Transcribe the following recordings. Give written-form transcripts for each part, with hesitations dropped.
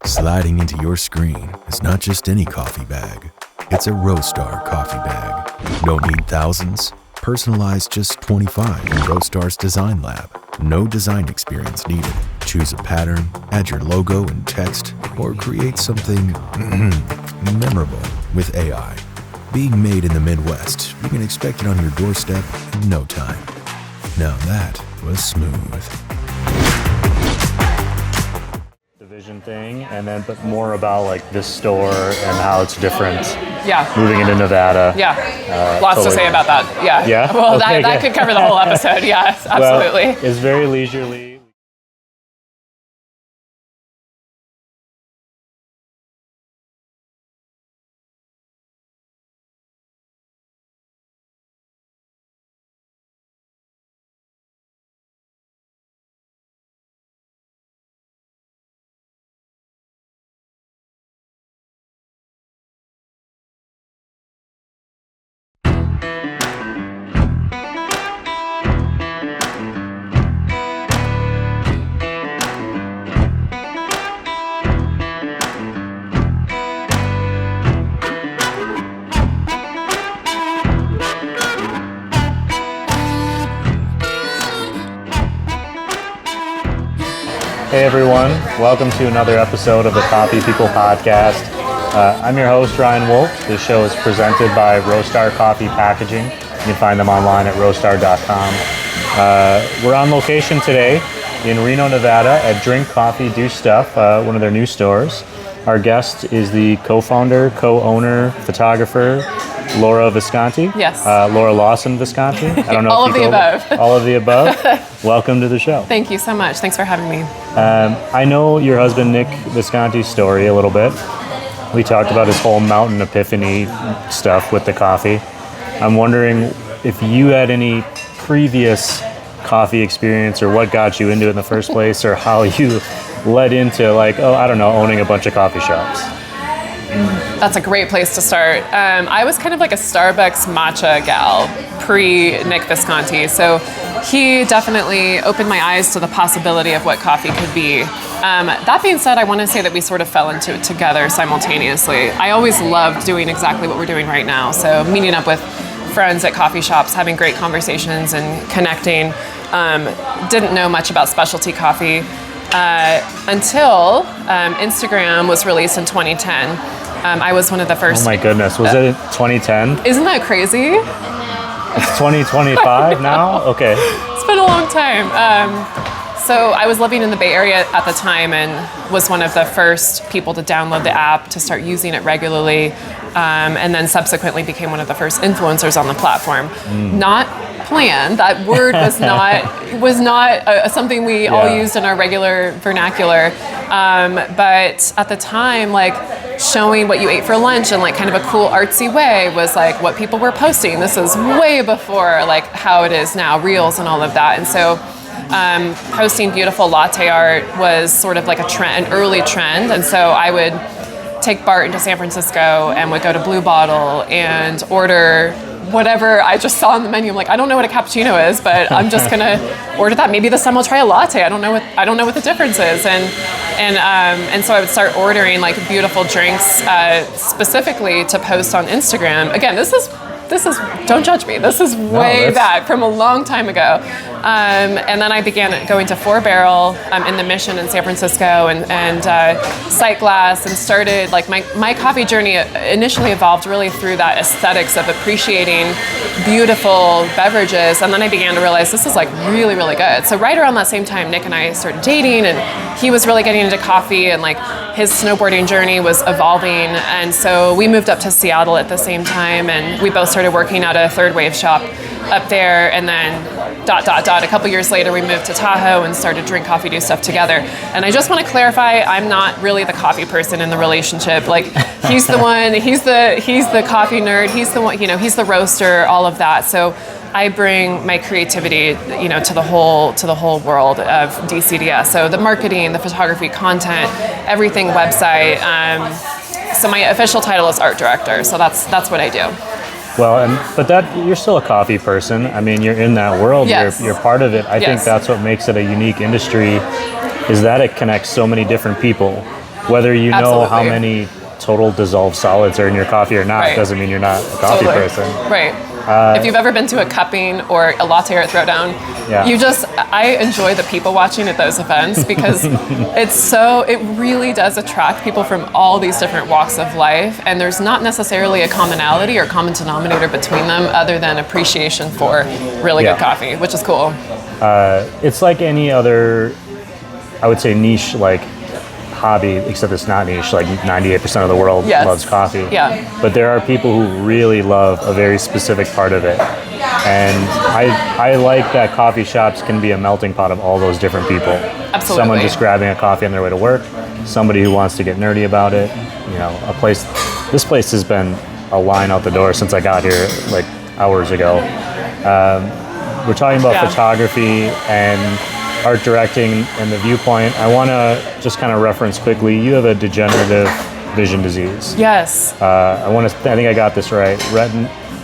Sliding into your screen is not just any coffee bag. It's a Roastar coffee bag. Don't need thousands. Personalized just 25 in Roastar's Design Lab. No design experience needed. Choose a pattern, add your logo and text, or create something memorable with AI. Being made in the Midwest, you can expect it on your doorstep in no time. Now that was smooth. Vision thing, and then but more about like this store and how it's different. Yeah. Moving into Nevada. Yeah. Lots to say about that. Yeah. Yeah. Well, okay, that could cover the whole episode. Yeah, absolutely. Well, it's very leisurely. Hey everyone, welcome to another episode of the Coffee People Podcast. I'm your host, Ryan Woldt. This show is presented by Roastar Coffee Packaging. You can find them online at roastar.com. We're on location today in Reno, Nevada at Drink Coffee, Do Stuff, one of their new stores. Our guest is the co-founder, co-owner, photographer, Laura Visconti. Yes. Laura Lawson Visconti. I don't know All if of you the above. All of the above. Welcome to the show. Thank you so much. Thanks for having me. I know your husband Nick Visconti's story a little bit. We talked about his whole mountain epiphany stuff with the coffee. I'm wondering if you had any previous coffee experience or what got you into it in the first place, or how you led into owning a bunch of coffee shops. That's a great place to start. I was kind of like a Starbucks matcha gal pre-Nick Visconti, so he definitely opened my eyes to the possibility of what coffee could be. That being said, I want to say that we sort of fell into it together simultaneously. I always loved doing exactly what we're doing right now, so meeting up with friends at coffee shops, having great conversations and connecting. Didn't know much about specialty coffee until Instagram was released in 2010. I was one of the first. Oh my goodness, was it 2010? Isn't that crazy? It's 2025 now? Okay. It's been a long time. So I was living in the Bay Area at the time and was one of the first people to download the app, to start using it regularly, and then subsequently became one of the first influencers on the platform. Not planned. That word was not something we all used in our regular vernacular. But at the time, showing what you ate for lunch in kind of a cool artsy way was what people were posting. This is way before how it is now, Reels and all of that. And so posting beautiful latte art was sort of like a trend, an early trend. And so I would take Bart into San Francisco and would go to Blue Bottle and order whatever I just saw on the menu. I'm like, I don't know what a cappuccino is, but I'm just gonna order that. Maybe this time I'll try a latte. I don't know what the difference is. And so I would start ordering beautiful drinks specifically to post on Instagram. Again, this is don't judge me. This is way back from a long time ago. And then I began going to 4 Barrel in the Mission in San Francisco and Sight Glass, and started my coffee journey initially evolved really through that aesthetics of appreciating beautiful beverages. And then I began to realize this is really, really good. So right around that same time, Nick and I started dating, and he was really getting into coffee, and his snowboarding journey was evolving. And so we moved up to Seattle at the same time, and we both started working at a third wave shop up there, and then ... A couple years later, we moved to Tahoe and started Drink Coffee, Do Stuff together. And I just want to clarify, I'm not really the coffee person in the relationship. He's the one, he's the coffee nerd, he's the one, he's the roaster, all of that. So I bring my creativity, to the whole world of DCDS. So the marketing, the photography, content, everything, website. So my official title is art director. So that's what I do. Well, but you're still a coffee person. I mean, you're in that world. Yes. You're part of it. I think that's what makes it a unique industry, is that it connects so many different people. whether you know how Absolutely. many total dissolved solids are in your coffee or not Right. doesn't mean you're not a coffee Totally. person. Right. If you've ever been to a cupping or a latte or a throwdown, Yeah. I enjoy the people watching at those events because it really does attract people from all these different walks of life, and there's not necessarily a commonality or common denominator between them other than appreciation for really Yeah. good coffee, which is cool. It's like any other, I would say, niche like hobby, except it's not niche. Like 98% of the world Yes. loves coffee. Yeah. But there are people who really love a very specific part of it. And I like that coffee shops can be a melting pot of all those different people. Absolutely. Someone just grabbing a coffee on their way to work, somebody who wants to get nerdy about it, this place has been a line out the door since I got here like hours ago. We're talking about photography and art directing and the viewpoint. I want to just kind of reference quickly, you have a degenerative vision disease. Yes. I think I got this right.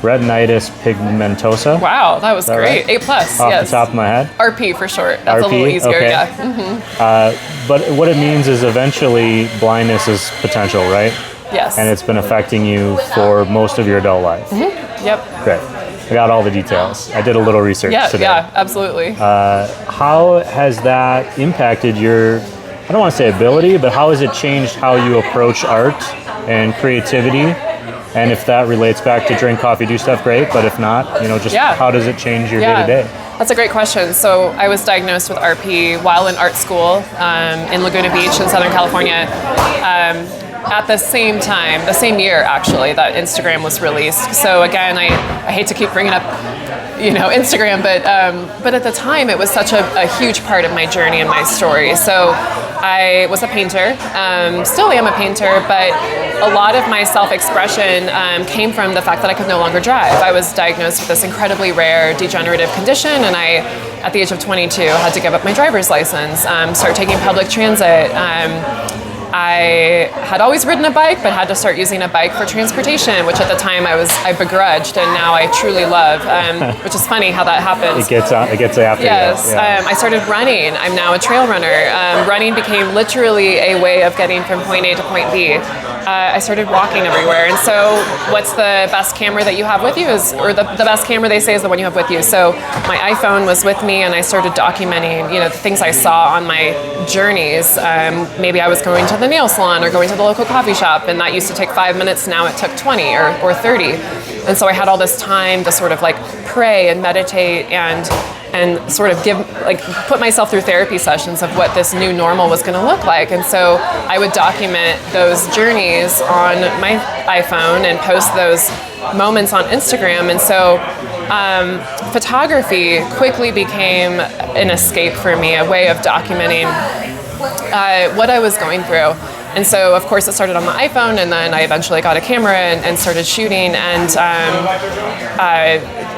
Retinitis pigmentosa. Wow, that was great. right? A plus. Off Yes. the top of my head. RP for short. That's a little RP? easier. Okay. Yeah. But what it means is eventually blindness is potential, right? Yes. And it's been affecting you for most of your adult life. Yep. Great. I got all the details. I did a little research Yeah. today. Yeah. Absolutely. How has that impacted your, I don't want to say ability, but how has it changed how you approach art and creativity? And if that relates back to drink coffee, do stuff, great. But if not, how does it change your day-to-day? That's a great question. So I was diagnosed with RP while in art school in Laguna Beach in Southern California. At the same time, the same year actually, that Instagram was released. So again, I hate to keep bringing up, Instagram, but at the time it was such a huge part of my journey and my story. So I was a painter, still am a painter, but a lot of my self-expression came from the fact that I could no longer drive. I was diagnosed with this incredibly rare degenerative condition, and I, at the age of 22, had to give up my driver's license, start taking public transit. I had always ridden a bike, but had to start using a bike for transportation, which at the time I begrudged, and now I truly love, which is funny how that happens. It gets after Yes, you. Yeah. I started running. I'm now a trail runner. Running became literally a way of getting from point A to point B. I started walking everywhere, and so what's the best camera that you have with you the best camera they say is the one you have with you. So my iPhone was with me, and I started documenting, the things I saw on my journeys. Maybe I was going to the nail salon or going to the local coffee shop, and that used to take 5 minutes. Now it took 20 or 30, and so I had all this time to sort of like pray and meditate and sort of put myself through therapy sessions of what this new normal was going to look like. And so I would document those journeys on my iPhone and post those moments on Instagram. And so photography quickly became an escape for me, a way of documenting what I was going through. And so, of course, it started on my iPhone, and then I eventually got a camera and started shooting. And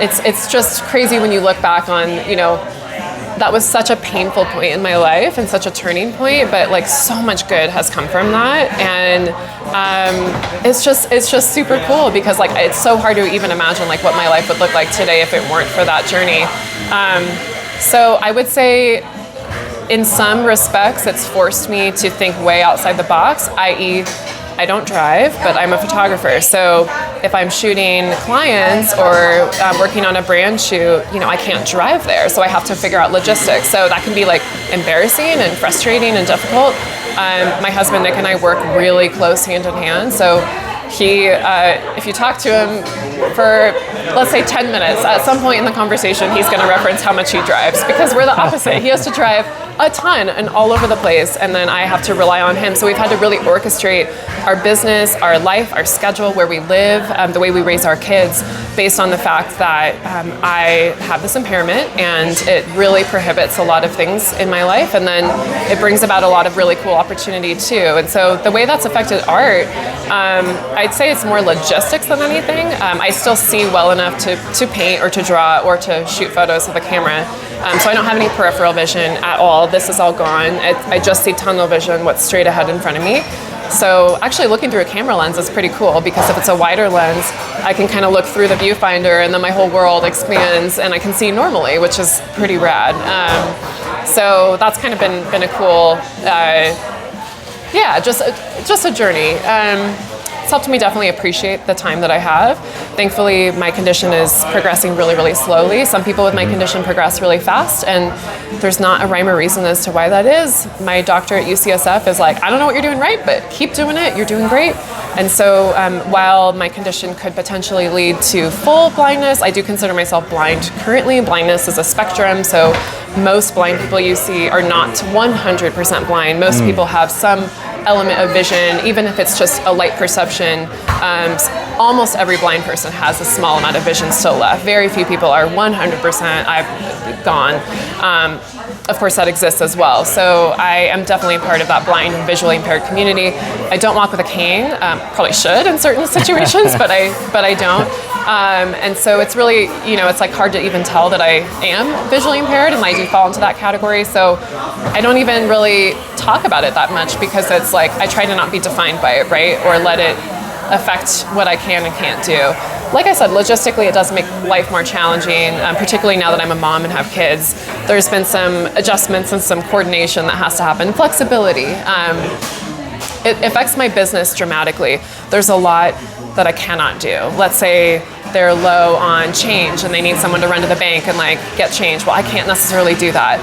it's just crazy when you look back on, that was such a painful point in my life and such a turning point, but like so much good has come from that. And it's just super cool because like it's so hard to even imagine like what my life would look like today if it weren't for that journey. So I would say, in some respects, it's forced me to think way outside the box, i.e., I don't drive, but I'm a photographer. So if I'm shooting clients or working on a brand shoot, I can't drive there. So I have to figure out logistics. So that can be like embarrassing and frustrating and difficult. My husband, Nick, and I work really close hand in hand. So he, if you talk to him for, let's say 10 minutes, at some point in the conversation, he's going to reference how much he drives because we're the opposite. He has to drive a ton and all over the place, and then I have to rely on him. So we've had to really orchestrate our business, our life, our schedule, where we live, the way we raise our kids, based on the fact that I have this impairment, and it really prohibits a lot of things in my life, and then it brings about a lot of really cool opportunity too. And so the way that's affected art, I'd say it's more logistics than anything. I still see well enough to paint or to draw or to shoot photos with a camera. So I don't have any peripheral vision at all. This is all gone. I just see tunnel vision, what's straight ahead in front of me. So actually looking through a camera lens is pretty cool because if it's a wider lens, I can kind of look through the viewfinder and then my whole world expands and I can see normally, which is pretty rad. So that's kind of been a cool Yeah, just a journey. It's helped me definitely appreciate the time that I have. Thankfully, my condition is progressing really, really slowly. Some people with my condition progress really fast, and there's not a rhyme or reason as to why that is. My doctor at UCSF is like, I don't know what you're doing right, but keep doing it, you're doing great. And so while my condition could potentially lead to full blindness, I do consider myself blind currently. Blindness is a spectrum, so most blind people you see are not 100% blind. Most people have some element of vision, even if it's just a light perception. Almost every blind person has a small amount of vision still left. Very few people are 100% I've gone. Of course, that exists as well. So I am definitely part of that blind and visually impaired community. I don't walk with a cane. Probably should in certain situations, but I don't. And so it's really, it's like hard to even tell that I am visually impaired, and I do fall into that category. So I don't even really talk about it that much, because it's like I try to not be defined by it, right? Or let it affect what I can and can't do. Like I said, logistically, it does make life more challenging, particularly now that I'm a mom and have kids. There's been some adjustments and some coordination that has to happen. Flexibility. It affects my business dramatically. There's a lot that I cannot do. Let's say they're low on change and they need someone to run to the bank and get change. Well, I can't necessarily do that.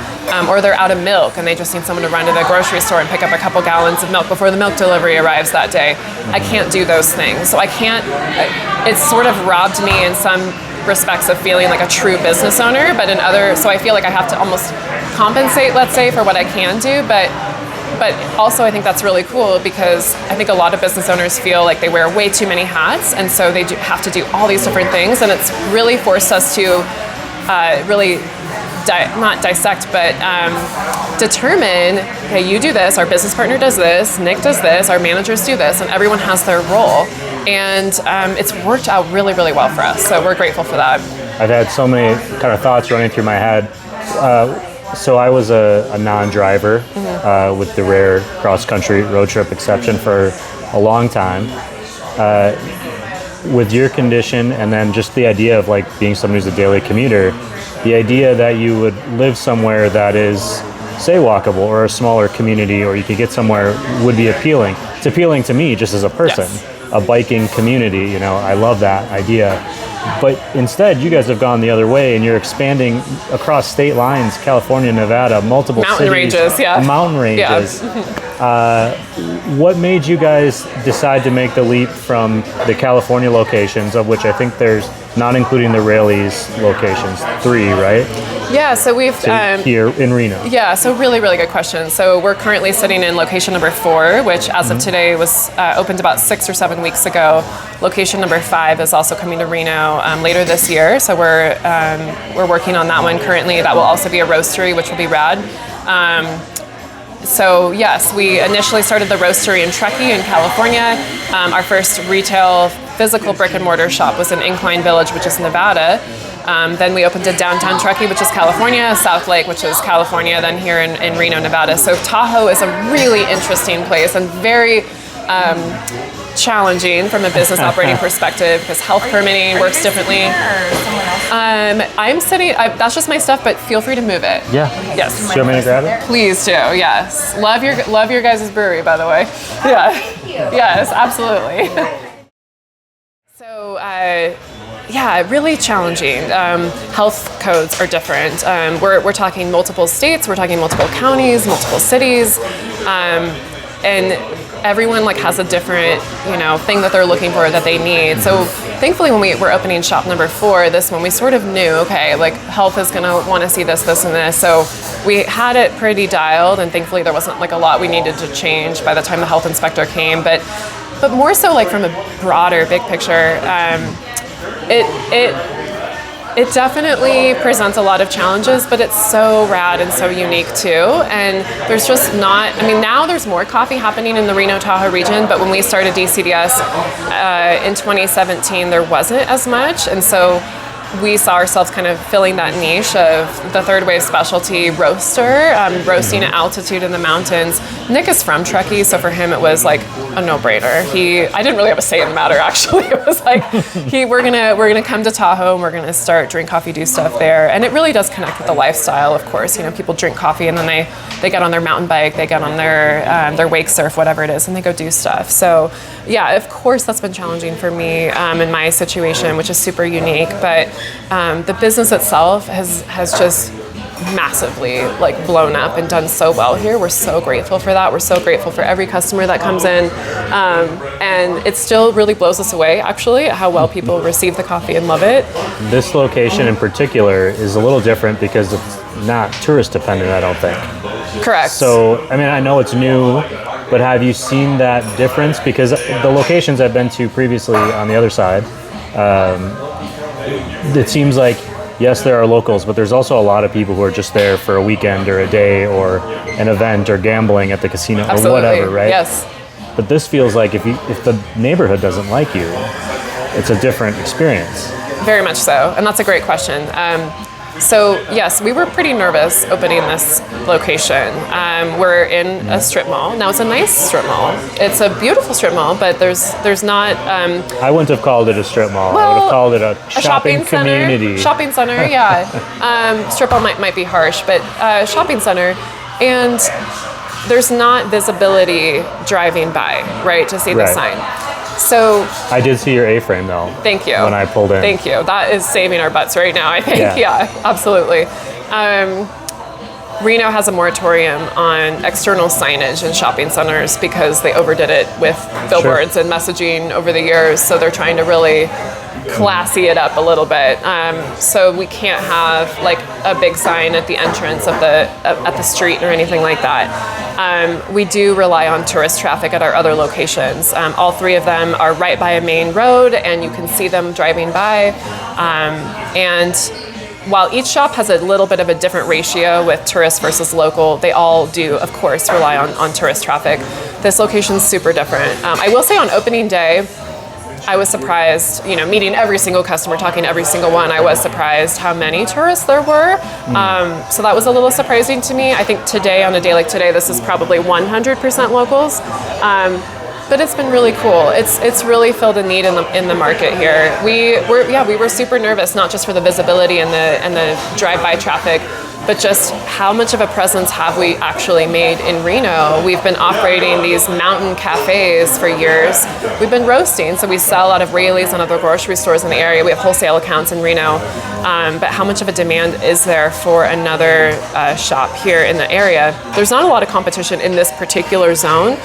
Or they're out of milk and they just need someone to run to the grocery store and pick up a couple gallons of milk before the milk delivery arrives that day. I can't do those things. So I can't, it's sort of robbed me in some respects of feeling like a true business owner, but in other, so I feel like I have to almost compensate, let's say, for what I can do, but also I think that's really cool, because I think a lot of business owners feel like they wear way too many hats, and so they have to do all these different things, and it's really forced us to really not dissect, but determine, okay, you do this, our business partner does this, Nick does this, our managers do this, and everyone has their role. And it's worked out really, really well for us, so we're grateful for that. I've had so many kind of thoughts running through my head. So I was a non-driver with the rare cross-country road trip exception for a long time. With your condition, and then just the idea of being someone who's a daily commuter, the idea that you would live somewhere that is, say, walkable, or a smaller community, or you could get somewhere, would be appealing. It's appealing to me just as a person. Yes. A biking community, I love that idea. But instead, you guys have gone the other way, and you're expanding across state lines, California, Nevada, multiple mountain cities. Ranges, yeah. Mountain ranges. Yeah. What made you guys decide to make the leap from the California locations, of which I think there's, not including the Raley's locations, 3, right? Yeah, so we've... here in Reno. Yeah, so really, really good question. So we're currently sitting in location number 4, which as of today was opened about 6 or 7 weeks ago. Location number 5 is also coming to Reno later this year. So we're working on that one currently. That will also be a roastery, which will be rad. So yes, we initially started the roastery in Truckee in California. Our first retail physical brick and mortar shop was in Incline Village, which is Nevada. Then we opened a downtown Truckee, which is California, South Lake, which is California, then here in Reno, Nevada. So Tahoe is a really interesting place and very challenging from a business operating perspective, because health permitting works differently. I'm sitting, that's just my stuff, but feel free to move it. Yeah. Yes. Do you want me to grab it? Please do, yes. Love your guys' brewery, by the way. Yeah. Yes, absolutely. So, yeah, really challenging. Health codes are different. We're talking multiple states, we're talking multiple counties, multiple cities, and everyone has a different, thing that they're looking for that they need. So thankfully, when we were opening shop number 4, this one, we sort of knew, okay, health is gonna want to see this, this, and this. So we had it pretty dialed, and thankfully there wasn't a lot we needed to change by the time the health inspector came. But more so from a broader, big picture, it definitely presents a lot of challenges, but it's so rad and so unique too. And there's just not, now there's more coffee happening in the Reno Tahoe region, but when we started DCDS in 2017, there wasn't as much. And so we saw ourselves kind of filling that niche of the third wave specialty roaster, roasting at altitude in the mountains. Nick is from Truckee, so for him it was like a no-brainer. I didn't really have a say in the matter, actually. It was like, we're gonna come to Tahoe and we're gonna start drink coffee, do stuff there. And it really does connect with the lifestyle, of course. You know, people drink coffee and then they get on their mountain bike, they get on their wake surf, whatever it is, and they go do stuff. So yeah, of course that's been challenging for me in my situation, which is super unique. But the business itself has just massively like blown up and done so well here. We're so grateful for that. We're so grateful for every customer that comes in, and it still really blows us away actually how well people receive the coffee and love it. This location in particular is a little different because it's not tourist dependent, I don't think. Correct. So I mean, I know it's new, but have you seen that difference? Because the locations I've been to previously on the other side, it seems like, yes, there are locals, but there's also a lot of people who are just there for a weekend or a day or an event or gambling at the casino. Absolutely. Or whatever, right? Yes. But this feels like if the neighborhood doesn't like you, it's a different experience. Very much so, and that's a great question. So yes, we were pretty nervous opening this location. We're in a strip mall. Now it's a nice strip mall. It's a beautiful strip mall, but there's not. I wouldn't have called it a strip mall. Well, I would have called it a shopping community. Shopping center, yeah. Strip mall might be harsh, but shopping center, and there's not visibility driving by, right, to see the sign. So I did see your A-frame though. Thank you. When I pulled in. Thank you. That is saving our butts right now, I think. Yeah, absolutely. Reno has a moratorium on external signage in shopping centers because they overdid it with billboards and messaging over the years. So they're trying to really classy it up a little bit. So we can't have like a big sign at the entrance of at the street or anything like that. We do rely on tourist traffic at our other locations. All three of them are right by a main road, and you can see them driving by. And while each shop has a little bit of a different ratio with tourist versus local, they all do, of course, rely on tourist traffic. This location's super different. I will say on opening day, I was surprised, meeting every single customer, talking to every single one, I was surprised how many tourists there were. So that was a little surprising to me. I think today, on a day like today, this is probably 100% locals. But it's been really cool. It's really filled a need in the market here. We were super nervous, not just for the visibility and the drive-by traffic, but just how much of a presence have we actually made in Reno? We've been operating these mountain cafes for years. We've been roasting, so we sell out of Raley's and other grocery stores in the area. We have wholesale accounts in Reno. But how much of a demand is there for another shop here in the area? There's not a lot of competition in this particular zone,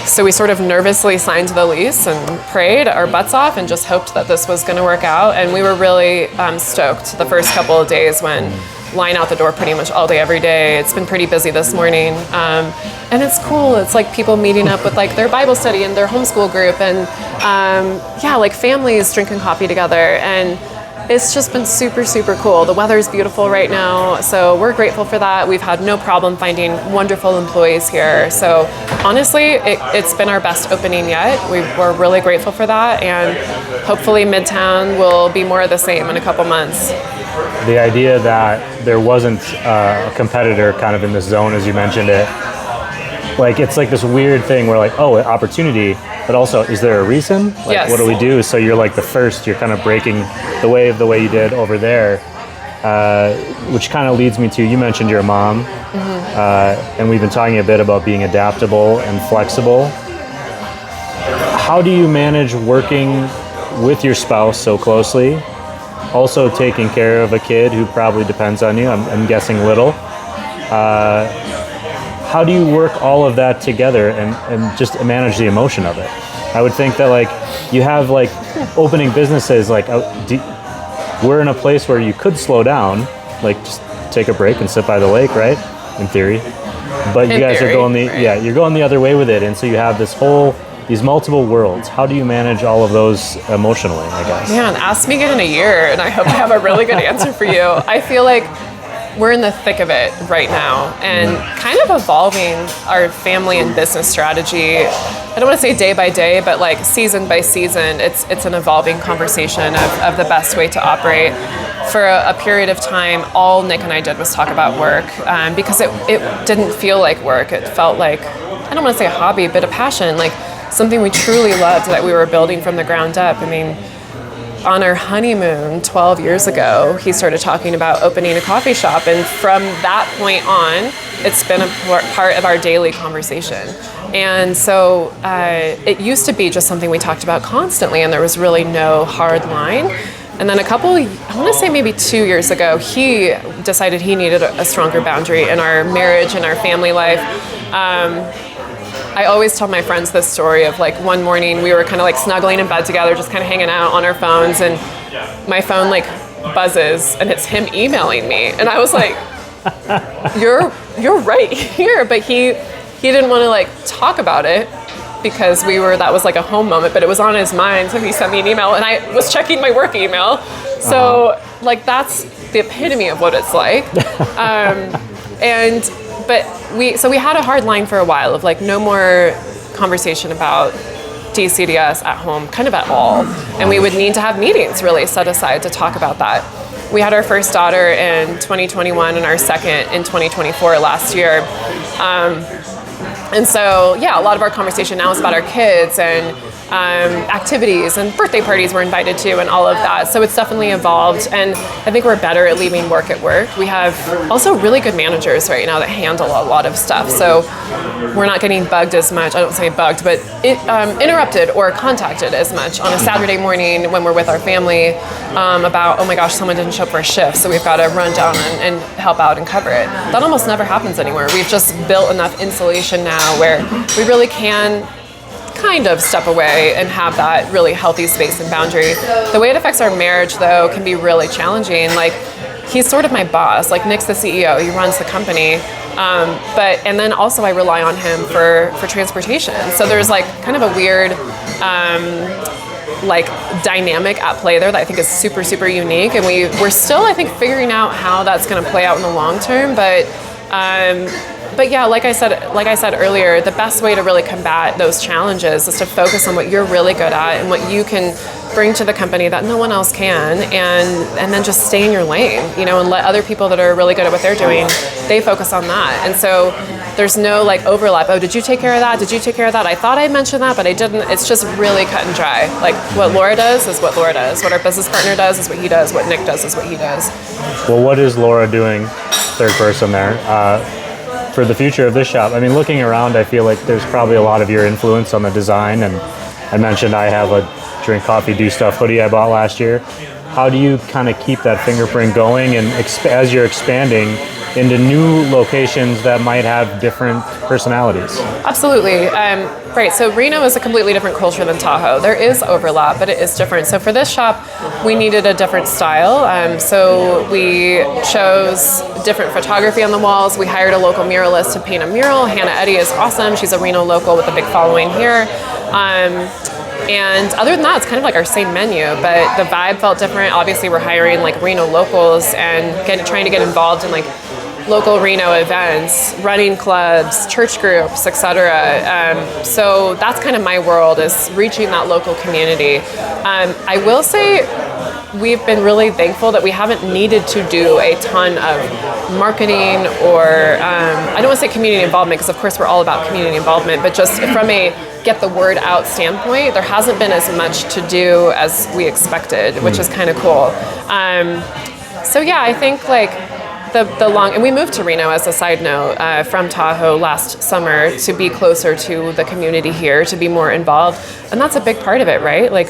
so we sort of nervously signed the lease and prayed our butts off and just hoped that this was going to work out. And we were really stoked the first couple of days when line out the door pretty much all day, every day. It's been pretty busy this morning. And it's cool. It's like people meeting up with like their Bible study and their homeschool group and like families drinking coffee together. And it's just been super, super cool. The weather's beautiful right now, so we're grateful for that. We've had no problem finding wonderful employees here. So honestly, it's been our best opening yet. We're really grateful for that, and hopefully Midtown will be more of the same in a couple months. The idea that there wasn't a competitor kind of in this zone, as you mentioned it, like it's like this weird thing where like, oh, opportunity, but also is there a reason? Like, yes. What do we do? So you're like the first, you're kind of breaking the wave the way you did over there, which kind of leads me to, you mentioned your mom, and we've been talking a bit about being adaptable and flexible. How do you manage working with your spouse so closely, also taking care of a kid who probably depends on you, I'm guessing little? How do you work all of that together and just manage the emotion of it? I would think that like you have like opening businesses, like we're in a place where you could slow down, like just take a break and sit by the lake, right? In theory. But you guys are going you're going the other way with it. And so you have these multiple worlds. How do you manage all of those emotionally, I guess? Man, ask me again in a year and I hope I have a really good answer for you. I feel like we're in the thick of it right now and kind of evolving our family and business strategy. I don't want to say day by day, but like season by season, it's an evolving conversation of the best way to operate. For a period of time, all Nick and I did was talk about work because it didn't feel like work. It felt like, I don't want to say a hobby, but a passion, like something we truly loved that we were building from the ground up. I mean, on our honeymoon 12 years ago, he started talking about opening a coffee shop. And from that point on, it's been a part of our daily conversation. And so it used to be just something we talked about constantly, and there was really no hard line. And then I want to say maybe 2 years ago, he decided he needed a stronger boundary in our marriage and our family life. I always tell my friends this story of like one morning we were kind of like snuggling in bed together, just kind of hanging out on our phones, and my phone like buzzes and it's him emailing me. And I was like, you're right here. But he didn't want to like talk about it because that was like a home moment, but it was on his mind. So he sent me an email and I was checking my work email. So like that's the epitome of what it's like. But we had a hard line for a while of like no more conversation about DCDS at home, kind of at all. And we would need to have meetings really set aside to talk about that. We had our first daughter in 2021 and our second in 2024 last year. And so, yeah, a lot of our conversation now is about our kids and activities and birthday parties we're invited to and all of that. So it's definitely evolved, and I think we're better at leaving work at work. We have also really good managers right now that handle a lot of stuff. So we're not getting bugged as much. I don't say bugged, but interrupted or contacted as much on a Saturday morning when we're with our family about, oh my gosh, someone didn't show up for a shift, so we've got to run down and help out and cover it. That almost never happens anymore. We've just built enough insulation now where we really can kind of step away and have that really healthy space and boundary. The way it affects our marriage, though, can be really challenging. Like, he's sort of my boss. Like, Nick's the CEO. He runs the company. And then also I rely on him for transportation. So there's like kind of a weird like dynamic at play there that I think is super, super unique. And we're still, I think, figuring out how that's going to play out in the long term. But yeah, like I said earlier, the best way to really combat those challenges is to focus on what you're really good at and what you can bring to the company that no one else can, and then just stay in your lane, and let other people that are really good at what they're doing, they focus on that. And so there's no like overlap. Oh, did you take care of that? Did you take care of that? I thought I mentioned that, but I didn't. It's just really cut and dry. Like, what Laura does is what Laura does. What our business partner does is what he does. What Nick does is what he does. Well, what is Laura doing, third person there, for the future of this shop? I mean, looking around, I feel like there's probably a lot of your influence on the design. And I mentioned I have a Drink Coffee, Do Stuff hoodie I bought last year. How do you kind of keep that fingerprint going and as you're expanding into new locations that might have different personalities? Absolutely. Right, so Reno is a completely different culture than Tahoe. There is overlap, but it is different. So for this shop, we needed a different style. So we chose different photography on the walls. We hired a local muralist to paint a mural. Hannah Eddy is awesome. She's a Reno local with a big following here. And other than that, it's kind of like our same menu, but the vibe felt different. Obviously, we're hiring like Reno locals and trying to get involved in like local Reno events, running clubs, church groups, etc. So that's kind of my world, is reaching that local community. I will say we've been really thankful that we haven't needed to do a ton of marketing or, I don't want to say community involvement, because of course we're all about community involvement, but just from a get the word out standpoint, there hasn't been as much to do as we expected, which is kind of cool. So yeah, I think like and we moved to Reno, as a side note, from Tahoe last summer to be closer to the community here, to be more involved. And that's a big part of it, right? Like,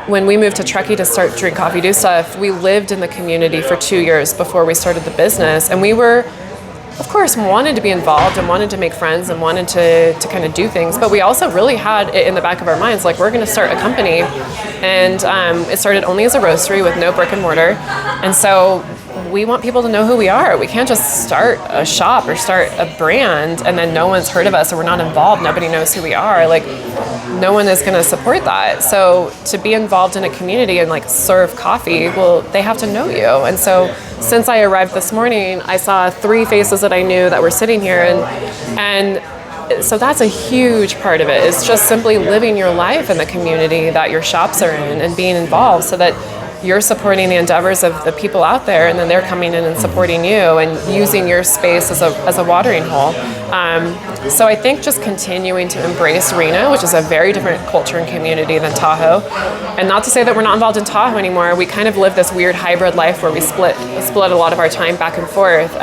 when we moved to Truckee to start Drink Coffee, Do Stuff, we lived in the community for 2 years before we started the business. And we were, of course, wanted to be involved and wanted to make friends and wanted to kind of do things. But we also really had it in the back of our minds, like, we're going to start a company. And it started only as a roastery with no brick and mortar. And so we want people to know who we are. We can't just start a shop or start a brand and then no one's heard of us or we're not involved. Nobody knows who we are. Like, no one is going to support that. So to be involved in a community and like serve coffee, well, they have to know you. And so since I arrived this morning, I saw 3 faces that I knew that were sitting here, and so that's a huge part of it. It's just simply living your life in the community that your shops are in and being involved so that you're supporting the endeavors of the people out there, and then they're coming in and supporting you and using your space as a watering hole. So I think just continuing to embrace Reno, which is a very different culture and community than Tahoe. And not to say that we're not involved in Tahoe anymore. We kind of live this weird hybrid life where we split a lot of our time back and forth.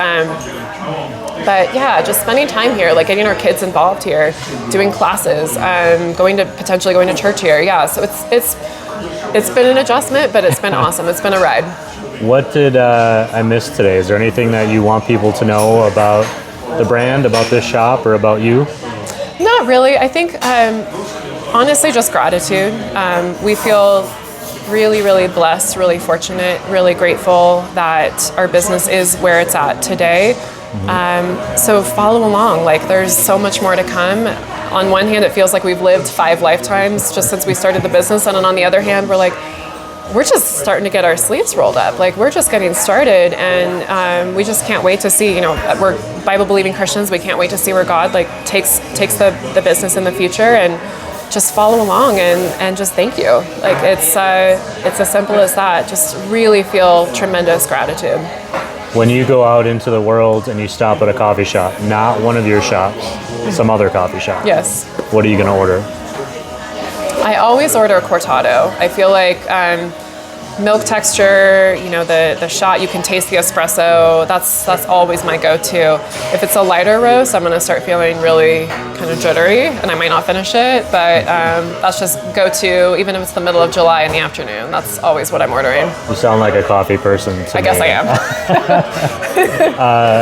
But yeah, just spending time here, like getting our kids involved here, doing classes, potentially going to church here. Yeah, so it's been an adjustment, but it's been awesome. It's been a ride. What did I miss today? Is there anything that you want people to know about the brand, about this shop, or about you? Not really. I think, honestly, just gratitude. We feel really, really blessed, really fortunate, really grateful that our business is where it's at today. So follow along. Like, there's so much more to come. On one hand, it feels like we've lived 5 lifetimes just since we started the business, and on the other hand, we're just starting to get our sleeves rolled up. Like, we're just getting started, and we just can't wait to see. We're Bible-believing Christians. We can't wait to see where God takes the business in the future, and just follow along and just thank you. Like, it's as simple as that. Just really feel tremendous gratitude. When you go out into the world and you stop at a coffee shop, not one of your shops, some other coffee shop. Yes. What are you going to order? I always order a cortado. I feel like milk texture, the shot, you can taste the espresso. That's always my go-to. If it's a lighter roast, I'm going to start feeling really kind of jittery, and I might not finish it, but that's just go-to, even if it's the middle of July in the afternoon. That's always what I'm ordering. You sound like a coffee person to me. I guess I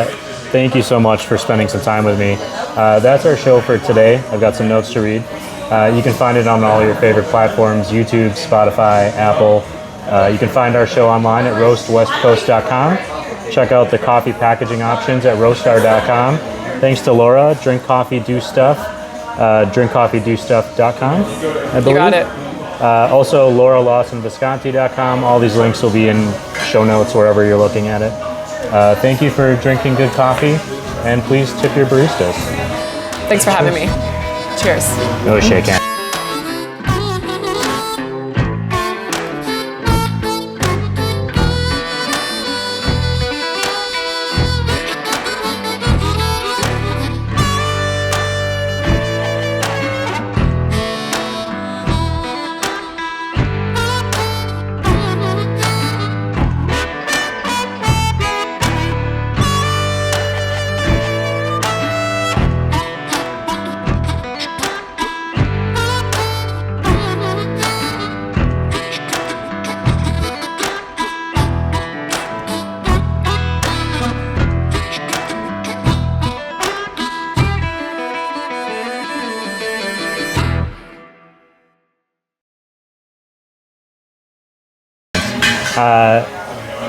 am. Thank you so much for spending some time with me. That's our show for today. I've got some notes to read. You can find it on all your favorite platforms, YouTube, Spotify, Apple. You can find our show online at roastwestcoast.com. Check out the coffee packaging options at roastar.com. Thanks to Laura, Drink Coffee Do Stuff, drinkcoffeedostuff.com, I believe. You got it. Also, lauralawsonvisconti.com. All these links will be in show notes wherever you're looking at it. Thank you for drinking good coffee, and please tip your baristas. Thanks for having me. Cheers. No shake hands.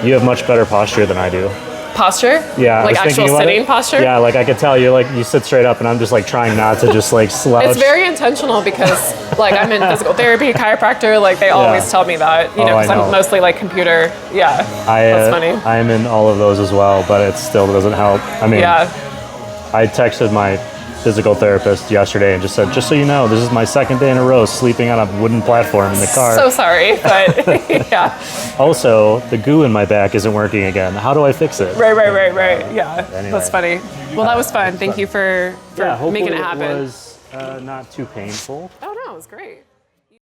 You have much better posture than I do. Posture? Yeah. Like actual sitting posture? Yeah, like I could tell you sit straight up, and I'm just trying not to just slouch. It's very intentional because I'm in physical therapy, chiropractor, they always tell me that, because I'm mostly computer. Yeah. That's funny. I'm in all of those as well, but it still doesn't help. I mean, yeah. I texted my physical therapist yesterday and just said, just so you know, this is my 2nd day in a row sleeping on a wooden platform in the car. So sorry, but yeah. Also, the goo in my back isn't working again. How do I fix it? Right. Yeah, anyway. That's funny. Well, that was fun. Thank you for making it happen. It was not too painful. Oh, no, it was great.